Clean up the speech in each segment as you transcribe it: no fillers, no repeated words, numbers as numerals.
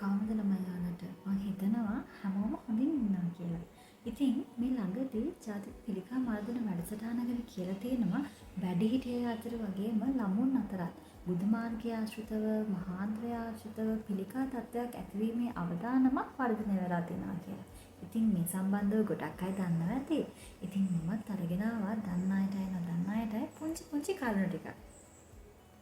කවුද ළමයි යාලට මම හිතනවා හැමෝම හොඳින් ඉන්නවා කියලා. ඉතින් මේ ළඟදී ජාතික පිළිකා මර්දන වැඩසටහනකට කියලා තියෙනවා වැඩිහිටියෝ අතර වගේම ළමුන් අතරත් බුදු මාර්ගය ආශ්‍රිතව මහාන්ත්‍රය ආශ්‍රිතව පිළිකා තත්ත්වයක් ඇතිවීමේ අවදානමක් වර්ධනය වෙලා තියෙනවා කියලා. ඉතින් මේ සම්බන්ධව ගොඩක් අය දන්නවා ඇති. ඉතින් මමත් අරගෙන ආවා දන්න අයටයි නොදන්න අයටයි පුංචි කරුණු ටිකක්.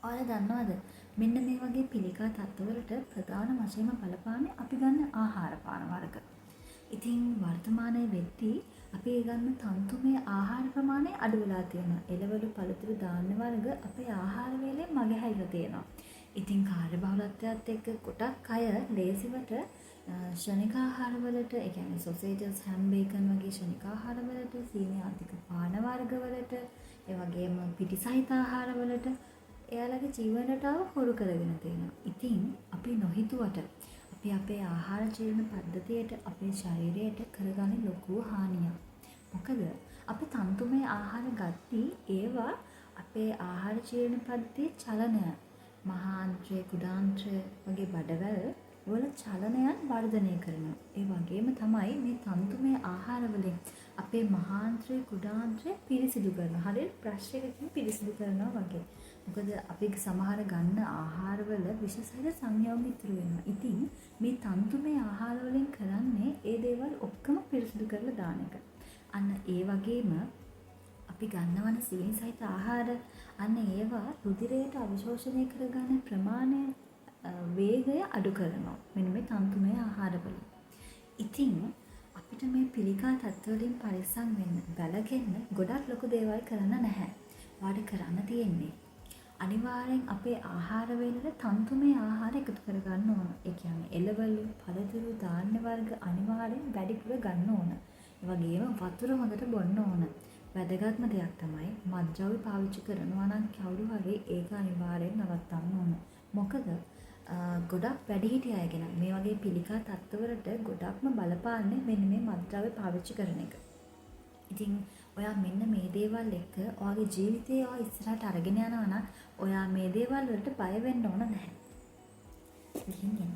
ඔයාලා දන්නවද මෙන්න මේ වගේ පිළිකා තත්ත්වවලට ප්‍රධාන වශයෙන්ම බලපාන්නේ අපි ගන්න ආහාර පාන වර්ග. ඉතින් වර්තමානයේ වෙද්දී අපි ගන්න තන්තුමය ආහාර ප්‍රමාණය අඩු වෙලා තියෙනවා. එළවලු පළතුරු ධාන්‍ය වර්ග අපේ ආහාර වේලෙන් මගහැරිලා තියෙනවා. ඉතින් කාර්යබහුලත්වයත් එක්ක ගොඩක් අය ලේසිවට ශනික ආහාරවලට, ඒ කියන්නේ සොසේජස්, හැම්, බේකන් වගේ ශනික ආහාරවලට, සීනි අධික පාන වර්ගවලට, ඒ වගේම පිටිසහිත ආහාරවලට එයාලගේ ජීවන රටාව හුරු කරගෙන තියෙනවා. ඉතින් අපි නොහිතුවට අපි අපේ ආහාර ජීවන පද්ධතියට අපේ ශරීරයට කරගන්න ලොකු හානියක්. මොකද අපි තන්තුමය ආහාර ගත්තී ඒවා අපේ ආහාර ජීවන පද්ධතියේ චලනය මහාන්ත්‍රය, කුඩාන්ත්‍රය වගේ බඩවැල් වල චලනයන් වර්ධනය කරනවා. ඒ වගේම තමයි මේ තන්තුමය ආහාර වලින් අපේ මහාන්ත්‍රය, කුඩාන්ත්‍රය පිරිසිදු කරනවා. හරියට බ්‍රෂ් එකකින් පිරිසිදු කරනවා වගේ. මොකද අපි සමහර ගන්න ආහාරවල විශේෂ සංයෝග ඉතුරු වෙනවා. ඉතින් මේ තන්තුමය ආහාර වලින් කරන්නේ ඒ දේවල් ඔක්කොම පිරිසිදු කරලා දාන එක. අන්න ඒ වගේම අපි ගන්නවන සීනි සහිත ආහාර අන්න ඒවා රුධිරයට අවිශෝෂණය කරගන්න ප්‍රමාණය වේගය අඩු කරනවා. මෙන්න මේ තන්තුමය ආහාරවල. ඉතින් අපිට මේ පිළිකා තත්ත්ව වලින් පරිස්සම් වෙන්න බැලගෙන ගොඩක් ලොකු දේවල් කරන්න නැහැ. වාට කරන්න තියෙන්නේ අනිවාර්යෙන් අපේ ආහාර වේලට තන්තුමය ආහාර එකතු කරගන්න ඕන. ඒ කියන්නේ එළවලු, පළතුරු, ධාන්‍ය වර්ග අනිවාර්යෙන් වැඩිපුර ගන්න ඕන. ඒ වගේම වතුර හොඳට බොන්න ඕන. වැදගත්ම දෙයක් තමයි මත්ද්‍රව්‍ය පාවිච්චි කරනවා නම් කවුරු හරි ඒක අනිවාර්යෙන් නවත්තන්න ඕන. මොකද ගොඩක් වැඩිහිටිය අය ගැන මේ වගේ පිළිකා තත්ත්වවලට ගොඩක්ම බලපාන්නේ මෙන්න මේ මත්ද්‍රව්‍ය පාවිච්චි කරන එක. ඉතින් ඔයා මෙන්න මේ දේවල් එක්ක ඔයාගේ ජීවිතය ඔයා ඉස්සරහට අරගෙන යනවා නම් ඔයා මේ දේවල් වලට බය වෙන්න ඕන නැහැ. ඉතින්